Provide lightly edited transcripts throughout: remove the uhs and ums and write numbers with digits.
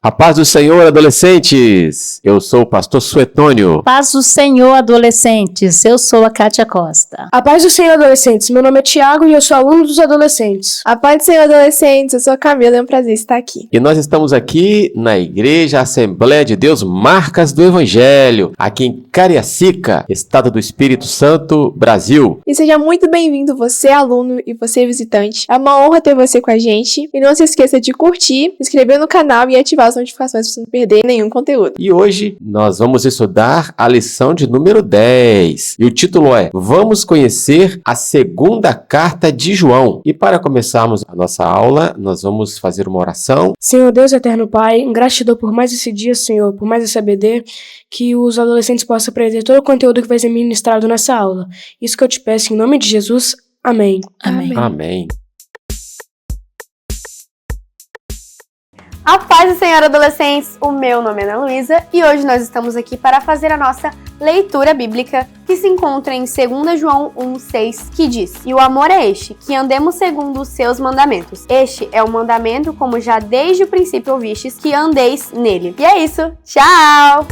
A paz do Senhor, adolescentes! Eu sou o pastor Suetônio. Paz do Senhor, adolescentes! Eu sou a Kátia Costa. A paz do Senhor, adolescentes! Meu nome é Tiago e eu sou aluno dos adolescentes. A paz do Senhor, adolescentes! Eu sou a Camila, é um prazer estar aqui. E nós estamos aqui na Igreja Assembleia de Deus Marcas do Evangelho, aqui em Cariacica, Estado do Espírito Santo, Brasil. E seja muito bem-vindo você, aluno, e você, visitante. É uma honra ter você com a gente. E não se esqueça de curtir, se inscrever no canal e ativar as notificações para você não perder nenhum conteúdo. E hoje nós vamos estudar a lição de número 10. E o título é Vamos conhecer a segunda carta de João. E para começarmos a nossa aula, nós vamos fazer uma oração. Senhor Deus, eterno Pai, gratidão por mais esse dia, Senhor, por mais esse ABD, que os adolescentes possam aprender todo o conteúdo que vai ser ministrado nessa aula. Isso que eu te peço em nome de Jesus. Amém. Amém. Amém. A paz do Senhor, adolescentes! O meu nome é Ana Luísa e hoje nós estamos aqui para fazer a nossa leitura bíblica que se encontra em 2 João 1,6, que diz: E o amor é este, que andemos segundo os seus mandamentos. Este é o mandamento, como já desde o princípio ouvistes, que andeis nele. E é isso. Tchau!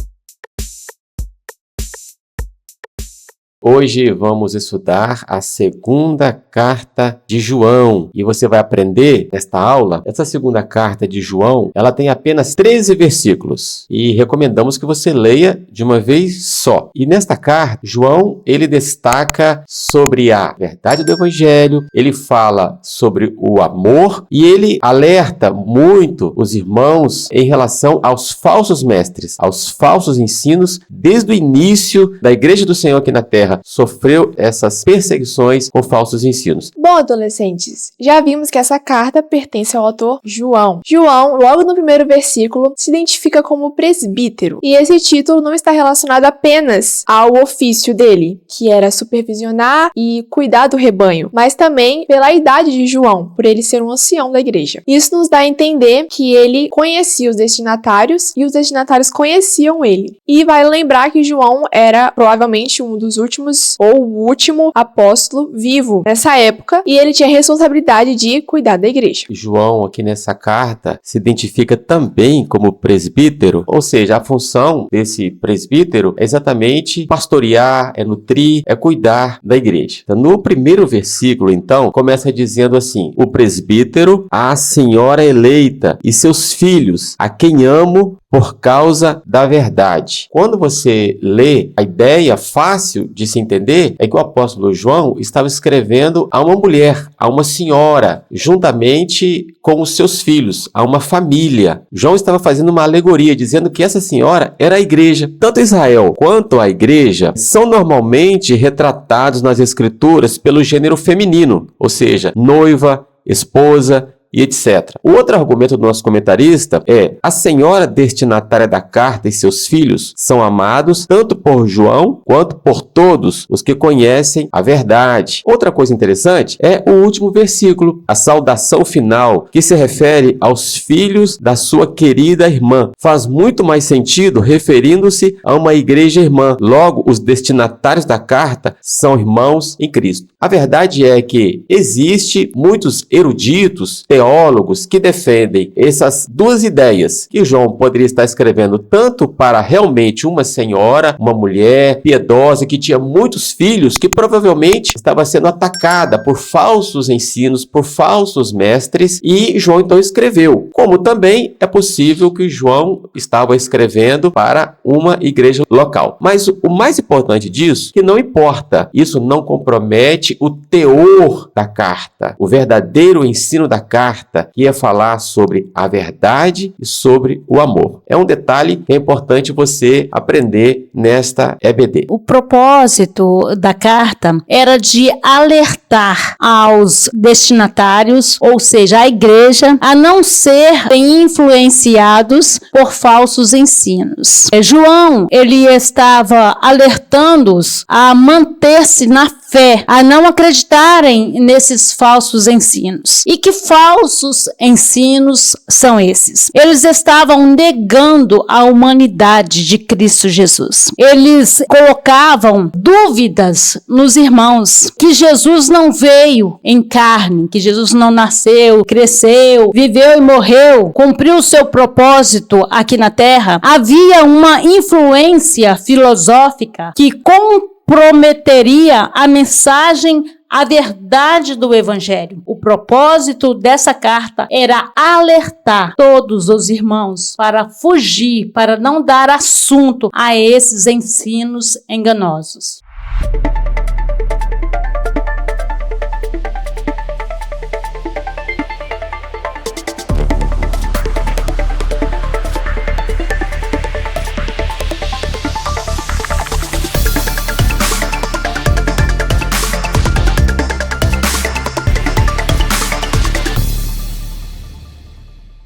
Hoje vamos estudar a segunda carta de João e você vai aprender nesta aula. Essa segunda carta de João, ela tem apenas 13 versículos e recomendamos que você leia de uma vez só. E nesta carta, João, ele destaca sobre a verdade do Evangelho, ele fala sobre o amor e ele alerta muito os irmãos em relação aos falsos mestres, aos falsos ensinos, desde o início da Igreja do Senhor aqui na Terra. Sofreu essas perseguições com falsos ensinos. Bom, adolescentes, já vimos que essa carta pertence ao autor João. João, logo no primeiro versículo, se identifica como presbítero. E esse título não está relacionado apenas ao ofício dele, que era supervisionar e cuidar do rebanho, mas também pela idade de João, por ele ser um ancião da igreja. Isso nos dá a entender que ele conhecia os destinatários e os destinatários conheciam ele. E vale lembrar que João era provavelmente um dos últimos ou o último apóstolo vivo nessa época e ele tinha a responsabilidade de cuidar da igreja. João, aqui nessa carta, se identifica também como presbítero, ou seja, a função desse presbítero é exatamente pastorear, é nutrir, é cuidar da igreja. Então, no primeiro versículo, então, começa dizendo assim: o presbítero, a senhora eleita e seus filhos, a quem amo por causa da verdade. Quando você lê, a ideia fácil de se entender é que o apóstolo João estava escrevendo a uma mulher, a uma senhora, juntamente com os seus filhos, a uma família. João estava fazendo uma alegoria, dizendo que essa senhora era a igreja. Tanto Israel quanto a igreja são normalmente retratados nas escrituras pelo gênero feminino, ou seja, noiva, esposa, e etc. O outro argumento do nosso comentarista é: a senhora destinatária da carta e seus filhos são amados tanto por João quanto por todos os que conhecem a verdade. Outra coisa interessante é o último versículo, a saudação final, que se refere aos filhos da sua querida irmã. Faz muito mais sentido referindo-se a uma igreja irmã. Logo, os destinatários da carta são irmãos em Cristo. A verdade é que existe muitos eruditos, teólogos que defendem essas duas ideias, que João poderia estar escrevendo tanto para realmente uma senhora, uma mulher piedosa que tinha muitos filhos, que provavelmente estava sendo atacada por falsos ensinos, por falsos mestres, e João então escreveu. Como também é possível que João estava escrevendo para uma igreja local. Mas o mais importante disso, que não importa, isso não compromete o teor da carta, o verdadeiro ensino da carta, que ia falar sobre a verdade e sobre o amor. É um detalhe que é importante você aprender nesta EBD. O propósito da carta era de alertar aos destinatários, ou seja, a igreja, a não serem influenciados por falsos ensinos. João, ele estava alertando-os a manter-se na fé, a não acreditarem nesses falsos ensinos. E que falsos falsos ensinos são esses? Eles estavam negando a humanidade de Cristo Jesus. Eles colocavam dúvidas nos irmãos, que Jesus não veio em carne, que Jesus não nasceu, cresceu, viveu e morreu, cumpriu o seu propósito aqui na terra. Havia uma influência filosófica que comprometeria a mensagem, a verdade do Evangelho. O propósito dessa carta era alertar todos os irmãos para fugir, para não dar assunto a esses ensinos enganosos.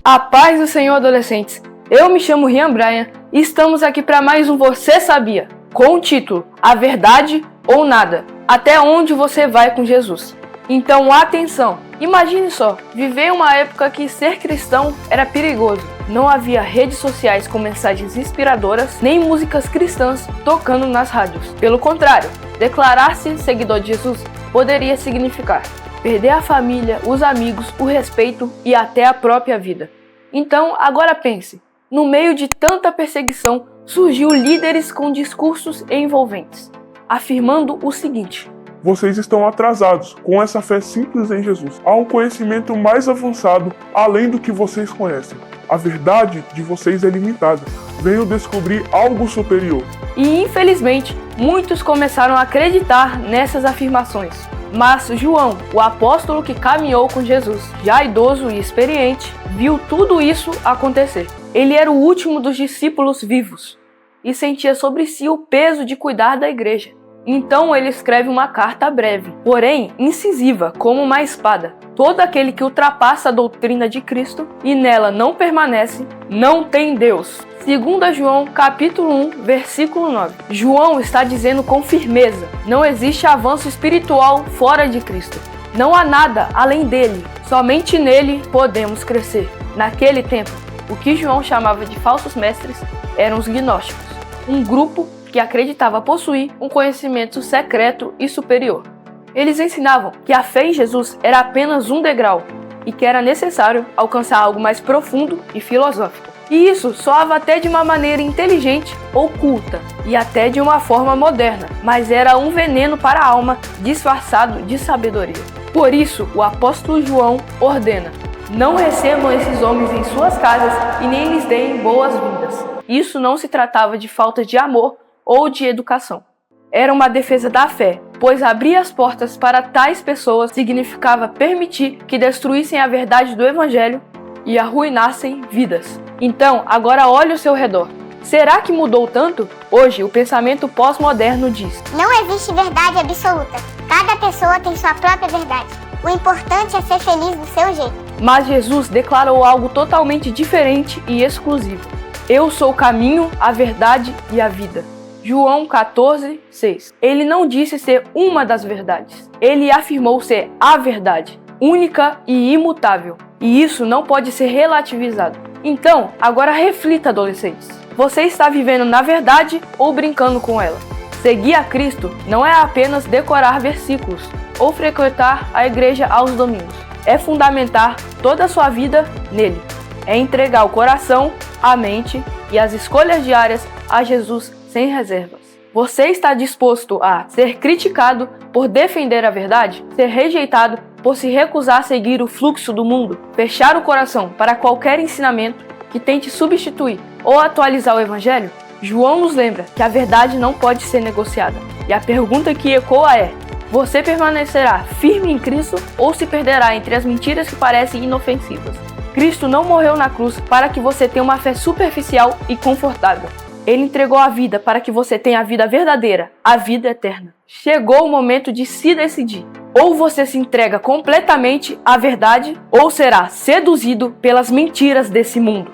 A paz do Senhor, adolescentes! Eu me chamo Rian Brian e estamos aqui para mais um Você Sabia? Com o título A Verdade ou Nada? Até onde você vai com Jesus? Então, atenção! Imagine só, viver em uma época que ser cristão era perigoso. Não havia redes sociais com mensagens inspiradoras, nem músicas cristãs tocando nas rádios. Pelo contrário, declarar-se seguidor de Jesus poderia significar perder a família, os amigos, o respeito e até a própria vida. Então, agora pense, no meio de tanta perseguição, surgiu líderes com discursos envolventes, afirmando o seguinte: vocês estão atrasados com essa fé simples em Jesus. Há um conhecimento mais avançado além do que vocês conhecem. A verdade de vocês é limitada. Venham descobrir algo superior. E infelizmente, muitos começaram a acreditar nessas afirmações. Mas João, o apóstolo que caminhou com Jesus, já idoso e experiente, viu tudo isso acontecer. Ele era o último dos discípulos vivos e sentia sobre si o peso de cuidar da igreja. Então ele escreve uma carta breve, porém incisiva, como uma espada. Todo aquele que ultrapassa a doutrina de Cristo e nela não permanece, não tem Deus. 2 João, capítulo 1, versículo 9. João está dizendo com firmeza: não existe avanço espiritual fora de Cristo. Não há nada além dele. Somente nele podemos crescer. Naquele tempo, o que João chamava de falsos mestres eram os gnósticos, um grupo que acreditava possuir um conhecimento secreto e superior. Eles ensinavam que a fé em Jesus era apenas um degrau e que era necessário alcançar algo mais profundo e filosófico. E isso soava até de uma maneira inteligente, oculta e até de uma forma moderna, mas era um veneno para a alma disfarçado de sabedoria. Por isso, o apóstolo João ordena: não recebam esses homens em suas casas e nem lhes deem boas-vindas. Isso não se tratava de falta de amor ou de educação. Era uma defesa da fé, pois abrir as portas para tais pessoas significava permitir que destruíssem a verdade do Evangelho e arruinassem vidas. Então, agora olhe ao seu redor. Será que mudou tanto? Hoje, o pensamento pós-moderno diz: não existe verdade absoluta. Cada pessoa tem sua própria verdade. O importante é ser feliz do seu jeito. Mas Jesus declarou algo totalmente diferente e exclusivo: eu sou o caminho, a verdade e a vida. João 14, 6. Ele não disse ser uma das verdades. Ele afirmou ser a verdade, única e imutável. E isso não pode ser relativizado. Então, agora reflita, adolescentes. Você está vivendo na verdade ou brincando com ela? Seguir a Cristo não é apenas decorar versículos ou frequentar a igreja aos domingos. É fundamentar toda a sua vida nele. É entregar o coração, a mente e as escolhas diárias a Jesus sem reservas. Você está disposto a ser criticado por defender a verdade? Ser rejeitado por se recusar a seguir o fluxo do mundo? Fechar o coração para qualquer ensinamento que tente substituir ou atualizar o Evangelho? João nos lembra que a verdade não pode ser negociada. E a pergunta que ecoa é: você permanecerá firme em Cristo ou se perderá entre as mentiras que parecem inofensivas? Cristo não morreu na cruz para que você tenha uma fé superficial e confortável. Ele entregou a vida para que você tenha a vida verdadeira, a vida eterna. Chegou o momento de se decidir. Ou você se entrega completamente à verdade, ou será seduzido pelas mentiras desse mundo.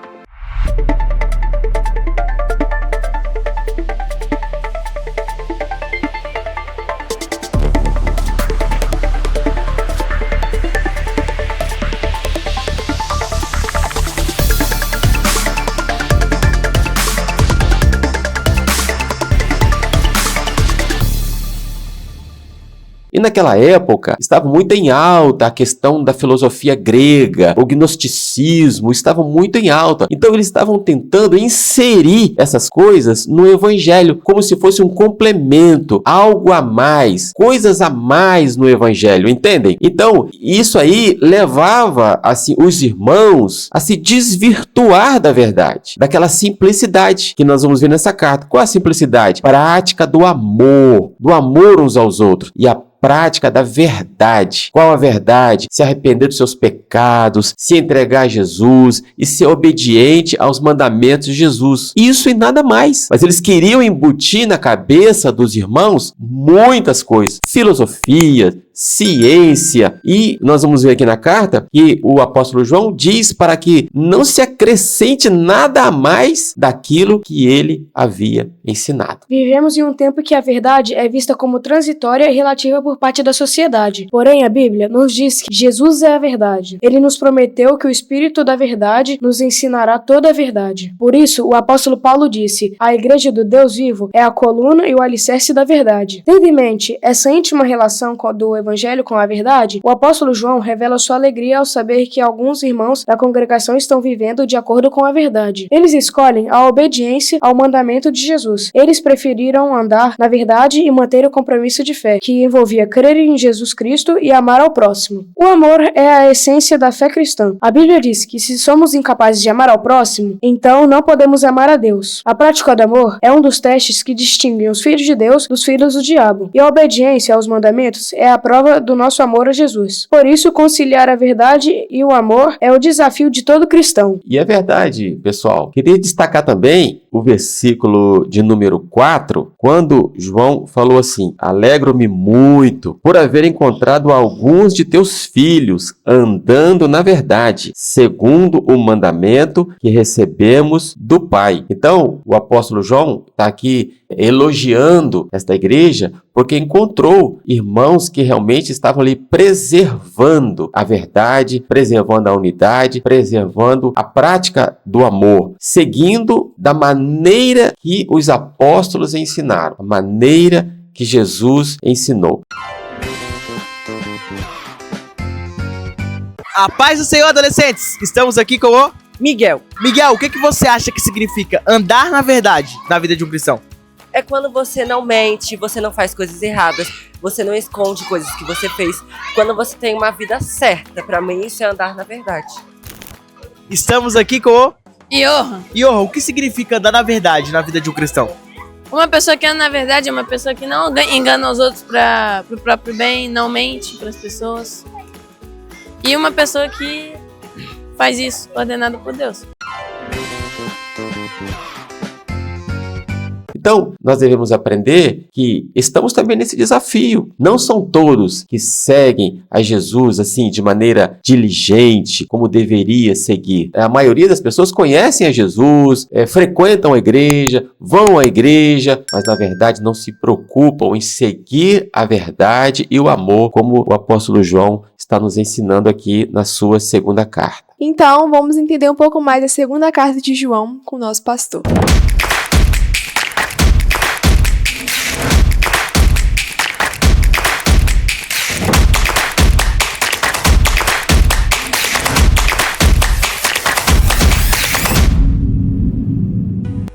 naquela época estava muito em alta a questão da filosofia grega, o gnosticismo estava muito em alta. Então eles estavam tentando inserir essas coisas no evangelho, como se fosse um complemento, algo a mais, coisas a mais no evangelho, entendem? Então, isso aí levava assim os irmãos a se desvirtuar da verdade, daquela simplicidade que nós vamos ver nessa carta. Qual a simplicidade? Prática do amor uns aos outros. E a prática da verdade. Qual a verdade? Se arrepender dos seus pecados, se entregar a Jesus e ser obediente aos mandamentos de Jesus. Isso e nada mais. Mas eles queriam embutir na cabeça dos irmãos muitas coisas. Filosofia, ciência. E nós vamos ver aqui na carta que o apóstolo João diz para que não se acrescente nada a mais daquilo que ele havia ensinado. Vivemos em um tempo que a verdade é vista como transitória e relativa por parte da sociedade. Porém, a Bíblia nos diz que Jesus é a verdade. Ele nos prometeu que o Espírito da verdade nos ensinará toda a verdade. Por isso, o apóstolo Paulo disse: a Igreja do Deus vivo é a coluna e o alicerce da verdade. Tendo em mente essa íntima relação do Evangelho com a verdade, o apóstolo João revela sua alegria ao saber que alguns irmãos da congregação estão vivendo de acordo com a verdade. Eles escolhem a obediência ao mandamento de Jesus. Eles preferiram andar na verdade e manter o compromisso de fé, que envolvia crer em Jesus Cristo e amar ao próximo. O amor é a essência da fé cristã. A Bíblia diz que se somos incapazes de amar ao próximo, então não podemos amar a Deus. A prática do amor é um dos testes que distinguem os filhos de Deus dos filhos do diabo. E a obediência aos mandamentos é a prova do nosso amor a Jesus. Por isso, conciliar a verdade e o amor é o desafio de todo cristão. E é verdade, pessoal. Queria destacar também o versículo de número 4, quando João falou assim: alegro-me muito por haver encontrado alguns de teus filhos andando na verdade, segundo o mandamento que recebemos do Pai. Então, o apóstolo João está aqui elogiando esta igreja porque encontrou irmãos que realmente estavam ali preservando a verdade, preservando a unidade, preservando a prática do amor, seguindo da maneira que os apóstolos ensinaram, a maneira que Jesus ensinou. A paz do Senhor, adolescentes! Estamos aqui com o Miguel. Miguel, o que você acha que significa andar na verdade na vida de um cristão? É quando você não mente, você não faz coisas erradas, você não esconde coisas que você fez. Quando você tem uma vida certa, pra mim isso é andar na verdade. Estamos aqui com o Johan. Johan, o que significa andar na verdade na vida de um cristão? Uma pessoa que anda na verdade é uma pessoa que não engana os outros pro próprio bem, não mente pras pessoas. E uma pessoa que faz isso ordenado por Deus. Então, nós devemos aprender que estamos também nesse desafio. Não são todos que seguem a Jesus assim de maneira diligente, como deveria seguir. A maioria das pessoas conhecem a Jesus, frequentam a igreja, vão à igreja, mas na verdade não se preocupam em seguir a verdade e o amor, como o apóstolo João está nos ensinando aqui na sua segunda carta. Então, vamos entender um pouco mais da segunda carta de João com o nosso pastor.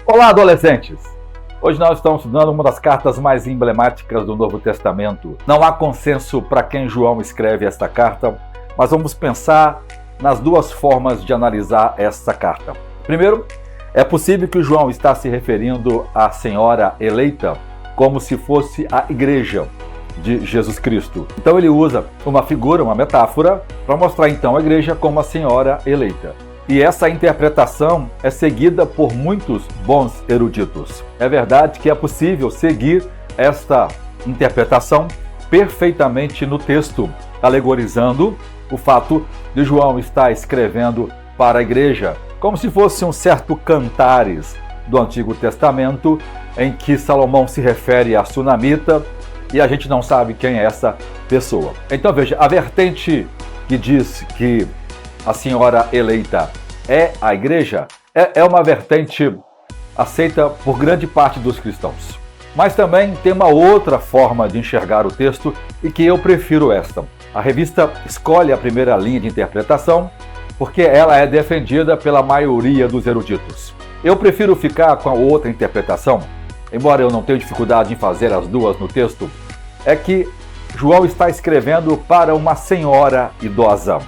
Olá, adolescentes! Hoje nós estamos estudando uma das cartas mais emblemáticas do Novo Testamento. Não há consenso para quem João escreve esta carta, mas vamos pensar nas duas formas de analisar esta carta. Primeiro, é possível que João está se referindo à Senhora eleita como se fosse a igreja de Jesus Cristo. Então ele usa uma figura, uma metáfora, para mostrar então a igreja como a Senhora eleita. E essa interpretação é seguida por muitos bons eruditos. É verdade que é possível seguir esta interpretação perfeitamente no texto, alegorizando o fato de João estar escrevendo para a igreja, como se fosse um certo cantares do Antigo Testamento, em que Salomão se refere a Sunamita e a gente não sabe quem é essa pessoa. Então veja, a vertente que diz que a Senhora eleita é a igreja, é uma vertente aceita por grande parte dos cristãos. Mas também tem uma outra forma de enxergar o texto e que eu prefiro esta. A revista escolhe a primeira linha de interpretação porque ela é defendida pela maioria dos eruditos. Eu prefiro ficar com a outra interpretação, embora eu não tenha dificuldade em fazer as duas no texto, é que João está escrevendo para uma senhora idosa.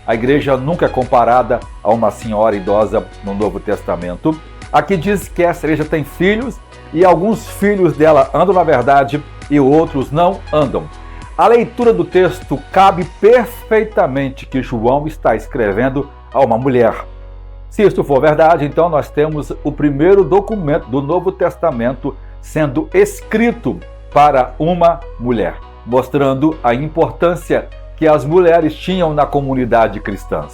A igreja nunca é comparada a uma senhora idosa no Novo Testamento. Aqui diz que essa igreja tem filhos e alguns filhos dela andam na verdade e outros não andam. A leitura do texto cabe perfeitamente que João está escrevendo a uma mulher. Se isso for verdade, então nós temos o primeiro documento do Novo Testamento sendo escrito para uma mulher, mostrando a importância que as mulheres tinham na comunidade cristã.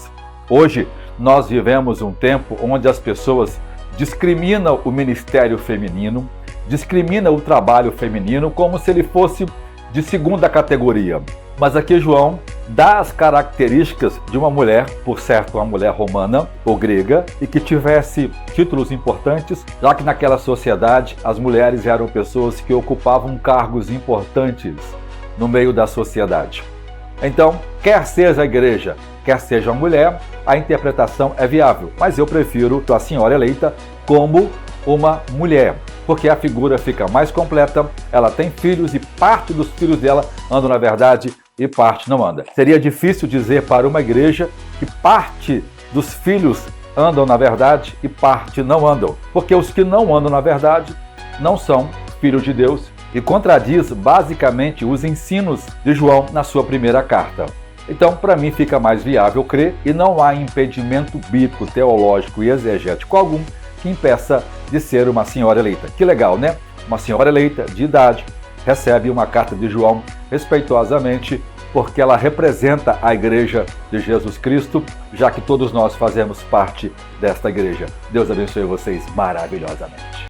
Hoje, nós vivemos um tempo onde as pessoas discriminam o ministério feminino, discriminam o trabalho feminino como se ele fosse de segunda categoria. Mas aqui João dá as características de uma mulher, por certo uma mulher romana ou grega, e que tivesse títulos importantes, já que naquela sociedade as mulheres eram pessoas que ocupavam cargos importantes no meio da sociedade. Então, quer seja a igreja, quer seja a mulher, a interpretação é viável, mas eu prefiro a senhora eleita como uma mulher, porque a figura fica mais completa, ela tem filhos e parte dos filhos dela andam na verdade e parte não anda. Seria difícil dizer para uma igreja que parte dos filhos andam na verdade e parte não andam, porque os que não andam na verdade não são filhos de Deus e contradiz basicamente os ensinos de João na sua primeira carta. Então, para mim, fica mais viável crer e não há impedimento bíblico, teológico e exegético algum que impeça de ser uma senhora eleita. Que legal, né? Uma senhora eleita, de idade, recebe uma carta de João respeitosamente, porque ela representa a igreja de Jesus Cristo, já que todos nós fazemos parte desta igreja. Deus abençoe vocês maravilhosamente.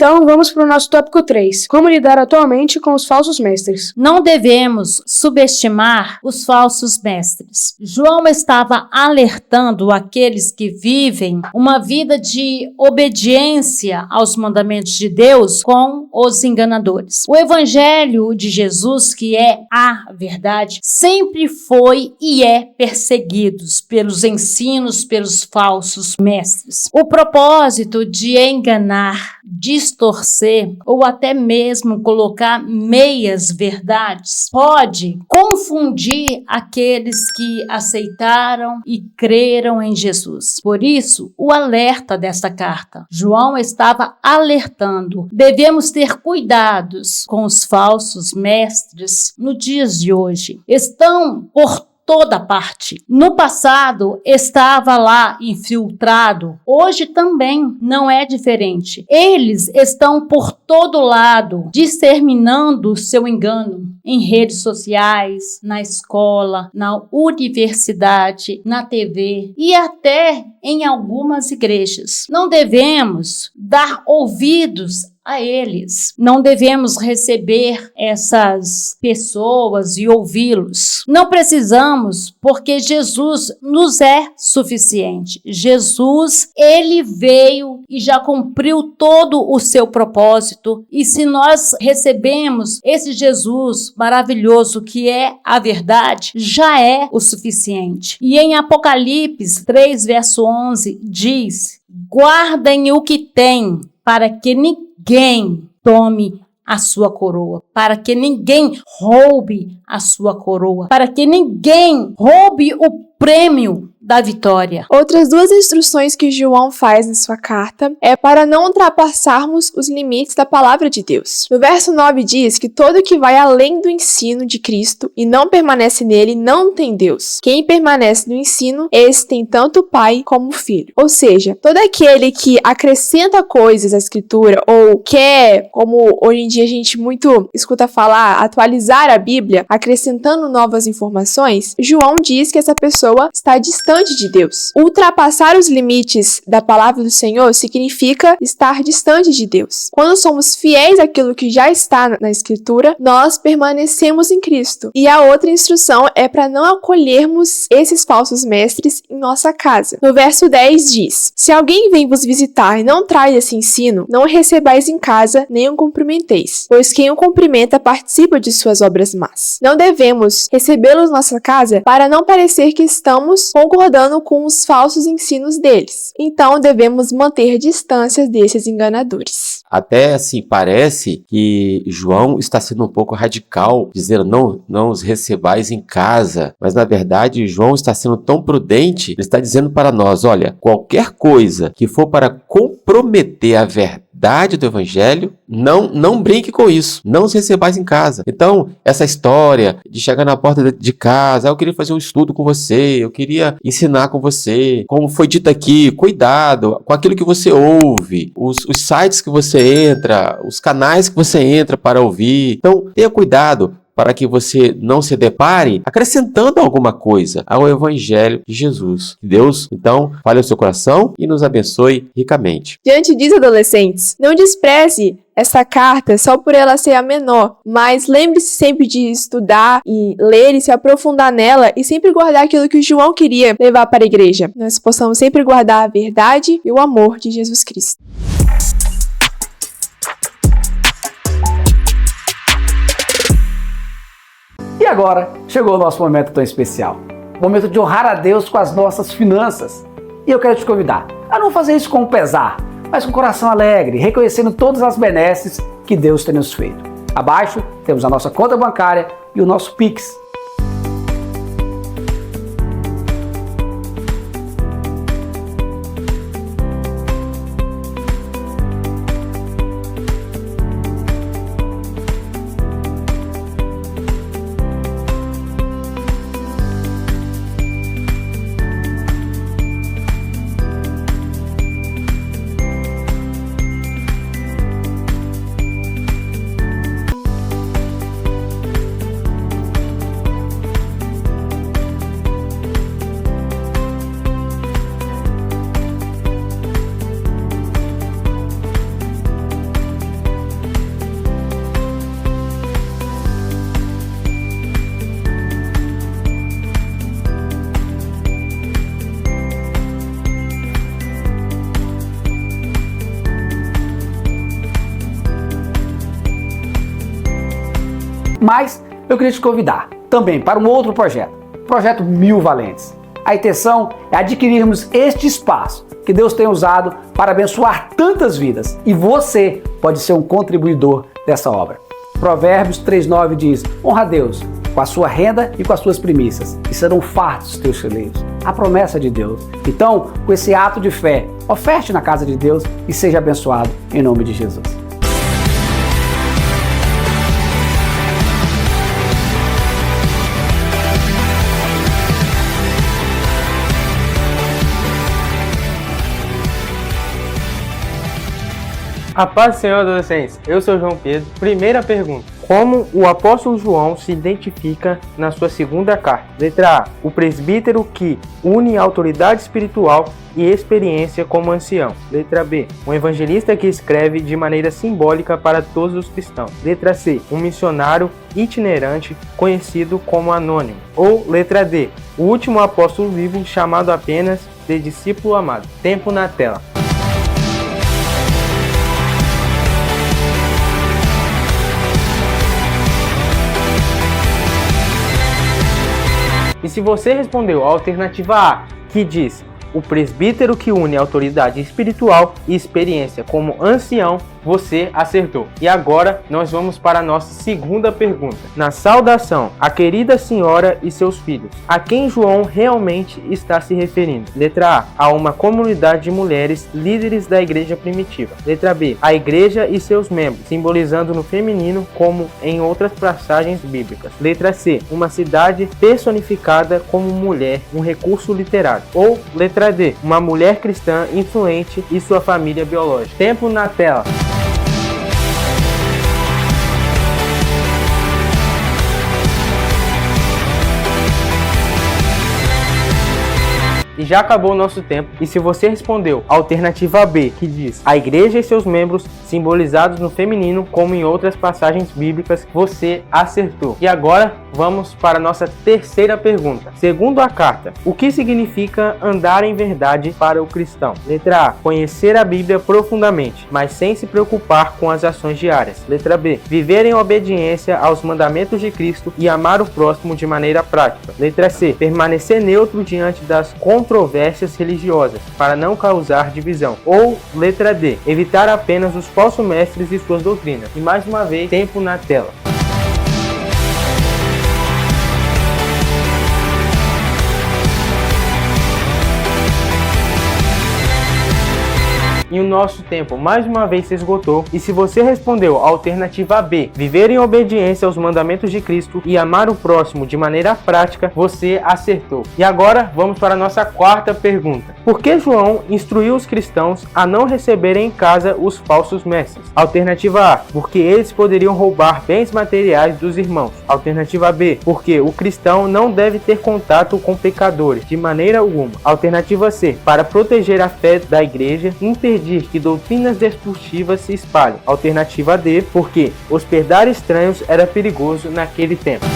Então, vamos para o nosso tópico 3. Como lidar atualmente com os falsos mestres? Não devemos subestimar os falsos mestres. João estava alertando aqueles que vivem uma vida de obediência aos mandamentos de Deus com os enganadores. O evangelho de Jesus, que é a verdade, sempre foi e é perseguido pelos ensinos, pelos falsos mestres. O propósito de enganar, distorcer ou até mesmo colocar meias verdades pode confundir aqueles que aceitaram e creram em Jesus. Por isso, o alerta desta carta. João estava alertando. Devemos ter cuidados com os falsos mestres no dias de hoje. Estão por toda parte. No passado estava lá infiltrado, hoje também não é diferente. Eles estão por todo lado, disseminando seu engano em redes sociais, na escola, na universidade, na TV e até em algumas igrejas. Não devemos dar ouvidos a eles. Não devemos receber essas pessoas e ouvi-los. Não precisamos, porque Jesus nos é suficiente. Jesus, ele veio e já cumpriu todo o seu propósito. E se nós recebemos esse Jesus maravilhoso que é a verdade, já é o suficiente. E em Apocalipse 3, verso 11, diz: guardem o que têm, para que ninguém tome a sua coroa, para que ninguém roube a sua coroa, para que ninguém roube o prêmio da vitória. Outras duas instruções que João faz em sua carta é para não ultrapassarmos os limites da palavra de Deus. No verso 9 diz que todo que vai além do ensino de Cristo e não permanece nele não tem Deus. Quem permanece no ensino, esse tem tanto o Pai como o Filho. Ou seja, todo aquele que acrescenta coisas à Escritura ou quer, como hoje em dia a gente muito escuta falar, atualizar a Bíblia, acrescentando novas informações, João diz que essa pessoa está distante distante de Deus. Ultrapassar os limites da palavra do Senhor significa estar distante de Deus. Quando somos fiéis àquilo que já está na Escritura, nós permanecemos em Cristo. E a outra instrução é para não acolhermos esses falsos mestres em nossa casa. No verso 10 diz: se alguém vem vos visitar e não traz esse ensino, não o recebais em casa, nem o cumprimenteis, pois quem o cumprimenta participa de suas obras más. Não devemos recebê-los em nossa casa para não parecer que estamos concordando com os falsos ensinos deles. Então devemos manter distâncias desses enganadores. Até assim, parece que João está sendo um pouco radical, dizendo não os recebais em casa. Mas na verdade, João está sendo tão prudente, ele está dizendo para nós, olha, qualquer coisa que for para comprometer a verdade do evangelho, não brinque com isso, não os recebais em casa. Então, essa história de chegar na porta de casa, eu queria fazer um estudo com você, eu queria ensinar com você, como foi dito aqui, cuidado com aquilo que você ouve, os sites que você entra, os canais que você entra para ouvir. Então, tenha cuidado para que você não se depare acrescentando alguma coisa ao Evangelho de Jesus. Que Deus, então, fale ao seu coração e nos abençoe ricamente. Diante disso, adolescentes, não despreze essa carta só por ela ser a menor, mas lembre-se sempre de estudar e ler e se aprofundar nela e sempre guardar aquilo que o João queria levar para a igreja. Nós possamos sempre guardar a verdade e o amor de Jesus Cristo. E agora, chegou o nosso momento tão especial. Momento de honrar a Deus com as nossas finanças. E eu quero te convidar a não fazer isso com pesar, mas com coração alegre, reconhecendo todas as benesses que Deus tem nos feito. Abaixo temos a nossa conta bancária e o nosso Pix. Mas eu queria te convidar também para um outro projeto, o Projeto 1000 Valentes. A intenção é adquirirmos este espaço que Deus tem usado para abençoar tantas vidas e você pode ser um contribuidor dessa obra. Provérbios 3:9 diz: honra a Deus com a sua renda e com as suas primícias, e serão fartos os teus celeiros. A promessa de Deus. Então, com esse ato de fé, oferte na casa de Deus e seja abençoado em nome de Jesus. A paz do Senhor, adolescentes. Eu sou João Pedro. Primeira pergunta: como o apóstolo João se identifica na sua segunda carta? Letra A: o presbítero que une autoridade espiritual e experiência como ancião. Letra B: um evangelista que escreve de maneira simbólica para todos os cristãos. Letra C: um missionário itinerante conhecido como anônimo. Ou letra D: o último apóstolo vivo chamado apenas de discípulo amado. Tempo na tela. E se você respondeu a alternativa A, que diz o presbítero que une autoridade espiritual e experiência como ancião, você acertou. E agora nós vamos para a nossa segunda pergunta. Na saudação, a querida senhora e seus filhos, a quem João realmente está se referindo? Letra A: a uma comunidade de mulheres líderes da igreja primitiva. Letra B: a igreja e seus membros, simbolizando no feminino como em outras passagens bíblicas. Letra C: uma cidade personificada como mulher, um recurso literário. Ou letra D: uma mulher cristã influente e sua família biológica. Tempo na tela. E já acabou o nosso tempo. E se você respondeu a alternativa B, que diz a igreja e seus membros simbolizados no feminino, como em outras passagens bíblicas, você acertou. E agora vamos para a nossa terceira pergunta. Segundo a carta, o que significa andar em verdade para o cristão? Letra A, conhecer a Bíblia profundamente, mas sem se preocupar com as ações diárias. Letra B, viver em obediência aos mandamentos de Cristo e amar o próximo de maneira prática. Letra C, permanecer neutro diante das controvérsias religiosas, para não causar divisão. Ou letra D, evitar apenas os falsos mestres e suas doutrinas. E mais uma vez, tempo na tela. E o nosso tempo mais uma vez se esgotou. E se você respondeu a alternativa B, viver em obediência aos mandamentos de Cristo e amar o próximo de maneira prática, você acertou. E agora vamos para a nossa quarta pergunta. Por que João instruiu os cristãos a não receberem em casa os falsos mestres? Alternativa A, porque eles poderiam roubar bens materiais dos irmãos. Alternativa B, porque o cristão não deve ter contato com pecadores de maneira alguma. Alternativa C, para proteger a fé da igreja, impedir que doutrinas destrutivas se espalhem. Alternativa D, porque hospedar estranhos era perigoso naquele tempo.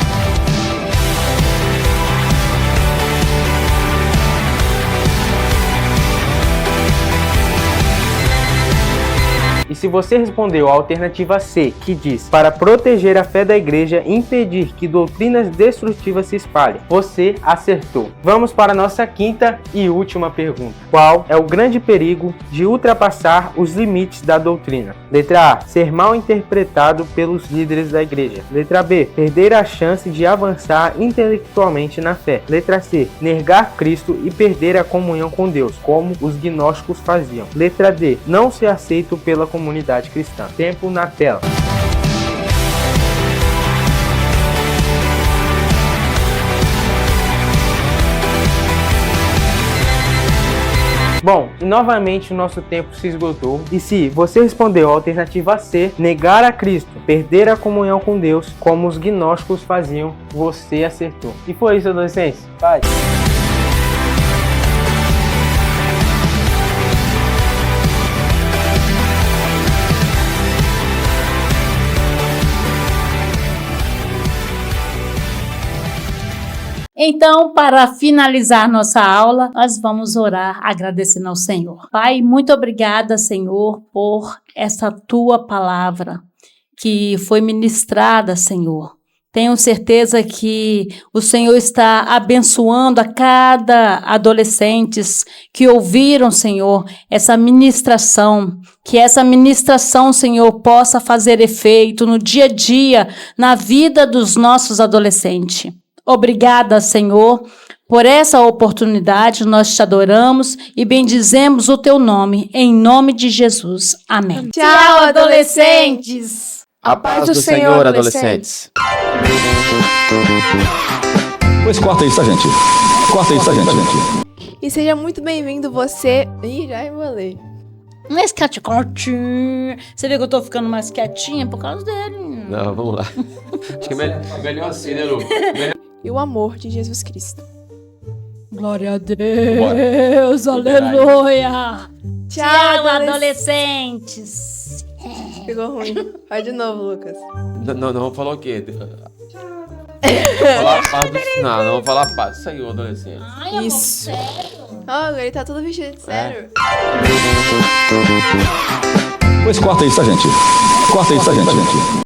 E se você respondeu a alternativa C, que diz para proteger a fé da igreja e impedir que doutrinas destrutivas se espalhem, você acertou. Vamos para a nossa quinta e última pergunta. Qual é o grande perigo de ultrapassar os limites da doutrina? Letra A, ser mal interpretado pelos líderes da igreja. Letra B, perder a chance de avançar intelectualmente na fé. Letra C, negar Cristo e perder a comunhão com Deus, como os gnósticos faziam. Letra D, não ser aceito pela comunidade cristã. Tempo na tela. Bom, e novamente o nosso tempo se esgotou. E se você respondeu a alternativa C, negar a Cristo, perder a comunhão com Deus, como os gnósticos faziam, você acertou. E foi isso, adolescentes. Vai! Então, para finalizar nossa aula, nós vamos orar agradecendo ao Senhor. Pai, muito obrigada, Senhor, por essa tua palavra que foi ministrada, Senhor. Tenho certeza que o Senhor está abençoando a cada adolescentes que ouviram, Senhor, essa ministração. Que essa ministração, Senhor, possa fazer efeito no dia a dia, na vida dos nossos adolescentes. Obrigada, Senhor, por essa oportunidade. Nós te adoramos e bendizemos o teu nome, em nome de Jesus. Amém. Tchau, adolescentes! A paz do Senhor, adolescentes. Pois corta isso, tá, gente? Corta isso, tá, gente? E seja muito bem-vindo você... Ih, já enrolei. Mas quietinho. Você vê que eu tô ficando mais quietinha por causa dele. Não, vamos lá. Acho que é melhor assim, né, Lu? E o amor de Jesus Cristo. Glória a Deus, aleluia. Tchau, adolescentes. Ficou ruim. Vai de novo, Lucas. Não, vamos falar o quê? Falar a paz do... Não, vamos falar a paz do Senhor, adolescente. Ai, isso. Oh, ele tá todo vestido de sério. Pois corta isso, tá, gente? Corta isso, tá, gente?